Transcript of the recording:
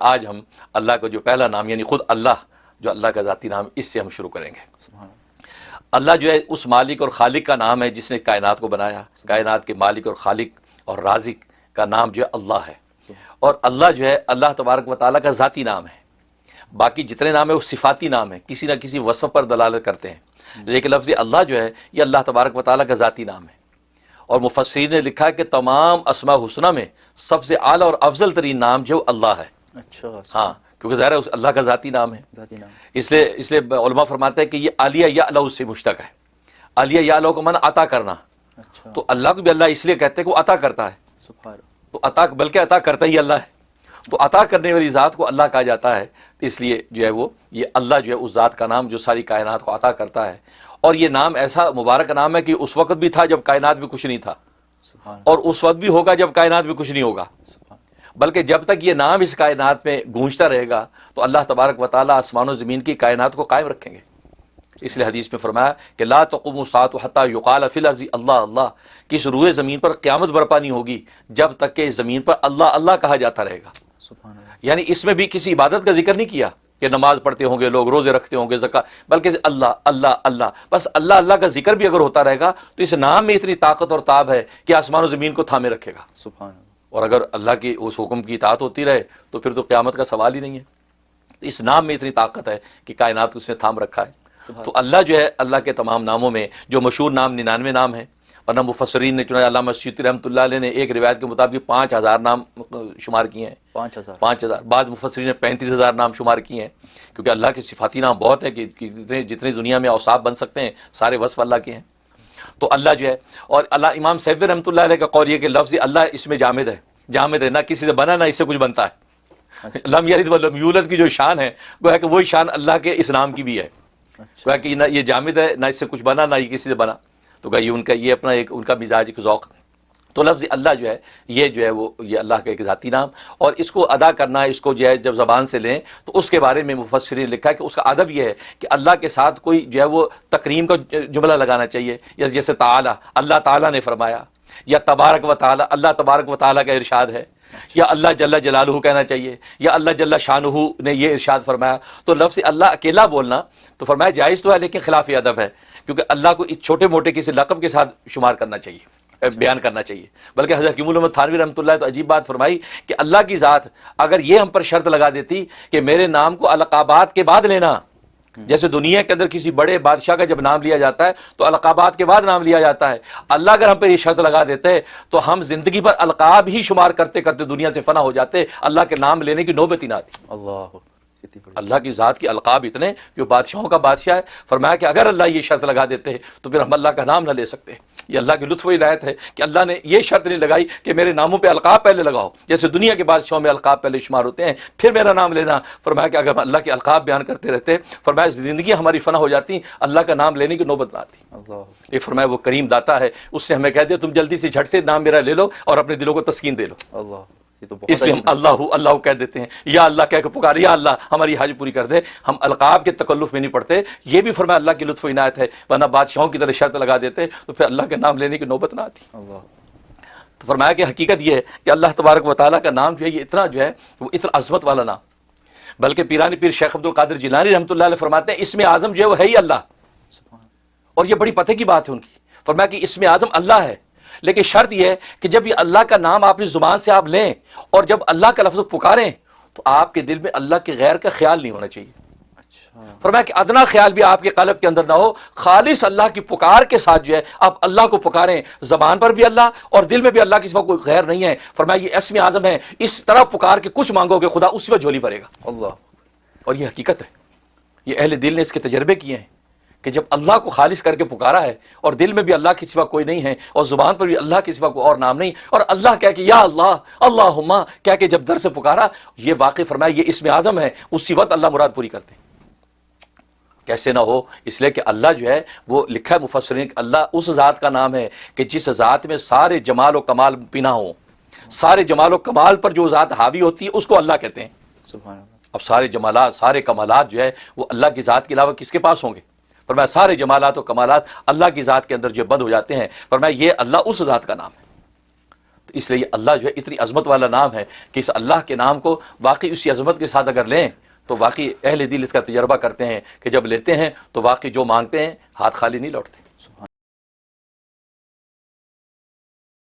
آج ہم اللہ کا جو پہلا نام یعنی خود اللہ جو اللہ کا ذاتی نام اس سے ہم شروع کریں گے۔ اللہ جو ہے اس مالک اور خالق کا نام ہے جس نے کائنات کو بنایا، کائنات کے مالک اور خالق اور رازق کا نام جو ہے اللہ ہے، اور اللہ جو ہے اللہ تبارک و تعالیٰ کا ذاتی نام ہے۔ باقی جتنے نام ہیں وہ صفاتی نام ہیں، کسی نہ کسی وصف پر دلالت کرتے ہیں، لیکن لفظ اللہ جو ہے یہ اللہ تبارک و تعالیٰ کا ذاتی نام ہے۔ اور مفسرین نے لکھا ہے کہ تمام اسماء حسنہ میں سب سے اعلیٰ اور افضل ترین نام جو اللہ ہے۔ اچھا، ہاں، کیونکہ ظاہر ہے اللہ کا ذاتی نام ہے، ذاتی نام۔ اس لیے علماء فرماتے ہیں کہ یہ عالیہ یعلو سے مشتق ہے۔ عالیہ یعلو کو معنی عطا کرنا، اچھا، تو اللہ کو بھی اللہ اس لیے کہتے ہیں کہ وہ عطا کرتا ہے، سبحان اللہ۔ تو عطا بلکہ عطا کرتا ہی اللہ ہے، تو عطا کرنے والی ذات کو اللہ کہا جاتا ہے، اس لیے جو ہے وہ یہ اللہ جو ہے اس ذات کا نام جو ساری کائنات کو عطا کرتا ہے۔ اور یہ نام ایسا مبارک نام ہے کہ اس وقت بھی تھا جب کائنات میں کچھ نہیں تھا، سبحان اور اس وقت بھی ہوگا جب کائنات میں کچھ نہیں ہوگا، سبحان بلکہ جب تک یہ نام اس کائنات میں گونجتا رہے گا تو اللہ تبارک و تعالیٰ آسمان و زمین کی کائنات کو قائم رکھیں گے۔ اس لیے حدیث میں فرمایا کہ لا تقوم الساعة حتى يقال في الارض اللہ اللہ، کہ اس روئے زمین پر قیامت برپا نہیں ہوگی جب تک کہ زمین پر اللہ اللہ کہا جاتا رہے گا۔ سبحان اللہ۔ یعنی اس میں بھی کسی عبادت کا ذکر نہیں کیا کہ نماز پڑھتے ہوں گے لوگ، روزے رکھتے ہوں گے، زکوٰۃ، بلکہ اللہ اللہ اللہ، بس اللہ اللہ کا ذکر بھی اگر ہوتا رہے گا تو اس نام میں اتنی طاقت اور تاب ہے کہ آسمان و زمین کو تھامے رکھے گا۔ سبحان اللہ۔ اور اگر اللہ کی اس حکم کی اطاعت ہوتی رہے تو پھر تو قیامت کا سوال ہی نہیں ہے۔ اس نام میں اتنی طاقت ہے کہ کائنات کو اس نے تھام رکھا ہے۔ تو اللہ جو ہے اللہ کے تمام ناموں میں جو مشہور نام 99 نام ہیں، ورنہ مفسرین نے چنا علامہ سیوطی رحمۃ اللہ علیہ نے ایک روایت کے مطابق 5000 نام شمار کیے ہیں، 5000، بعض مفسرین نے 35000 نام شمار کیے ہیں، کیونکہ اللہ کے صفاتی نام بہت ہے کہ جتنے دنیا میں اوصاف بن سکتے ہیں سارے وصف اللہ کے ہیں۔ تو اللہ جو ہے، اور اللہ امام سیوطی رحمۃ اللہ علیہ کا قول یہ کہ لفظ اللہ اس میں جامد ہے، جامد ہے، نہ کسی سے بنا نہ اس سے کچھ بنتا ہے۔ لم یلد ولم یولد کی جو شان ہے وہ ہے کہ وہی شان اللہ کے اس نام کی بھی ہے، گویا کہ نہ یہ جامد ہے، نہ اس سے کچھ بنا نہ یہ کسی سے بنا، تو گویا یہ ان کا یہ اپنا ایک ان کا مزاج ایک ذوق۔ تو لفظ اللہ جو ہے یہ جو ہے وہ یہ اللہ کا ایک ذاتی نام، اور اس کو ادا کرنا، اس کو جو ہے جب زبان سے لیں تو اس کے بارے میں مفسرین نے لکھا ہے کہ اس کا ادب یہ ہے کہ اللہ کے ساتھ کوئی جو ہے وہ تکریم کا جملہ لگانا چاہیے، جیسے تعالی، اللہ تعالیٰ نے فرمایا، یا تبارک و تعالی، اللہ تبارک و تعالیٰ کا ارشاد ہے، یا اللہ جل جلالہ کہنا چاہیے، یا اللہ جل شانہ نے یہ ارشاد فرمایا۔ تو لفظ اللہ اکیلا بولنا تو فرمایا جائز تو ہے لیکن خلاف ادب ہے، کیونکہ اللہ کو اس چھوٹے موٹے کسی لقب کے ساتھ شمار کرنا چاہیے، بیان کرنا چاہیے۔ بلکہ حضرت حکیم الامت تھانوی رحمۃ اللہ تو عجیب بات فرمائی کہ اللہ کی ذات اگر یہ ہم پر شرط لگا دیتی کہ میرے نام کو القابات کے بعد لینا، جیسے دنیا کے اندر کسی بڑے بادشاہ کا جب نام لیا جاتا ہے تو القابات کے بعد نام لیا جاتا ہے، اللہ اگر ہم پر یہ شرط لگا دیتے تو ہم زندگی پر القاب ہی شمار کرتے کرتے دنیا سے فنا ہو جاتے، اللہ کے نام لینے کی نوبت ہی نہ آتی۔ اللہ، اللہ کی ذات کی القاب اتنے جو بادشاہوں کا بادشاہ ہے، فرمایا کہ اگر اللہ یہ شرط لگا دیتے تو پھر ہم اللہ کا نام نہ لے سکتے۔ یہ اللہ کی لطف و عنایت ہے کہ اللہ نے یہ شرط نہیں لگائی کہ میرے ناموں پہ القاب پہلے لگاؤ، جیسے دنیا کے بادشاہوں میں القاب پہلے شمار ہوتے ہیں پھر میرا نام لینا۔ فرمایا کہ اگر ہم اللہ کے القاب بیان کرتے رہتے، فرمایا زندگی ہماری فنا ہو جاتی، اللہ کا نام لینے کی نوبت نہ آتی۔ اللہ، یہ فرمایا وہ کریم داتا ہے، اس نے ہمیں کہہ دیا تم جلدی سے جھٹ سے نام میرا لے لو اور اپنے دلوں کو تسکین دے لو۔ اللہ، یہ تو بہت اس لیے ہم اللہ اللہ کہہ دیتے ہیں، یا اللہ کہہ کے پکارے، یا اللہ ہماری حاجت پوری کر دے۔ ہم القاب کے تکلف میں نہیں پڑتے، یہ بھی فرمایا اللہ کی لطف و عنایت ہے، ورنہ بادشاہوں کی طرح شرط لگا دیتے تو پھر اللہ کے نام لینے کی نوبت نہ آتی۔ اللہ، تو فرمایا کہ حقیقت یہ ہے کہ اللہ تبارک و تعالیٰ کا نام جو ہے یہ اتنا جو ہے وہ اتنا عظمت والا نام، بلکہ پیرانی پیر شیخ عبد القادر جیلانی رحمۃ اللہ علیہ فرماتے ہیں اسم اعظم جو ہے وہ ہے ہی اللہ، اور یہ بڑی پتہ کی بات ہے ان کی۔ فرمایا کہ اسم اعظم اللہ ہے، لیکن شرط یہ ہے کہ جب یہ اللہ کا نام اپنی زبان سے آپ لیں اور جب اللہ کا لفظ پکاریں تو آپ کے دل میں اللہ کے غیر کا خیال نہیں ہونا چاہیے۔ اچھا، فرمایا کہ ادنا خیال بھی آپ کے قلب کے اندر نہ ہو، خالص اللہ کی پکار کے ساتھ جو ہے آپ اللہ کو پکاریں، زبان پر بھی اللہ اور دل میں بھی اللہ کے سوا کوئی غیر نہیں ہے۔ فرمایا یہ اسم اعظم ہے، اس طرح پکار کے کچھ مانگو گے خدا اسی وقت جھولی بھرے گا۔ اللہ، اور یہ حقیقت ہے، یہ اہل دل نے اس کے تجربے کیے ہیں کہ جب اللہ کو خالص کر کے پکارا ہے اور دل میں بھی اللہ کے سوا کوئی نہیں ہے اور زبان پر بھی اللہ کے سوا کوئی اور نام نہیں، اور اللہ کہہ کے یا اللہ اللہم کہہ کے جب در سے پکارا، یہ واقع فرمایا یہ اسم اعظم ہے، اسی وقت اللہ مراد پوری کرتے ہیں۔ کیسے نہ ہو، اس لیے کہ اللہ جو ہے وہ لکھا ہے مفسرین کہ اللہ اس ذات کا نام ہے کہ جس ذات میں سارے جمال و کمال پنہاں ہوں، سارے جمال و کمال پر جو ذات حاوی ہوتی ہے اس کو اللہ کہتے ہیں۔ سبحان اللہ، اب سارے جمالات سارے کمالات جو ہے وہ اللہ کی ذات کے علاوہ کس کے پاس ہوں گے؟ فرمایا سارے جمالات و کمالات اللہ کی ذات کے اندر جو بند ہو جاتے ہیں، فرمایا یہ اللہ اس ذات کا نام ہے۔ تو اس لیے اللہ جو ہے اتنی عظمت والا نام ہے کہ اس اللہ کے نام کو واقعی اسی عظمت کے ساتھ اگر لیں تو واقعی اہل دل اس کا تجربہ کرتے ہیں کہ جب لیتے ہیں تو واقعی جو مانگتے ہیں ہاتھ خالی نہیں لوٹتے.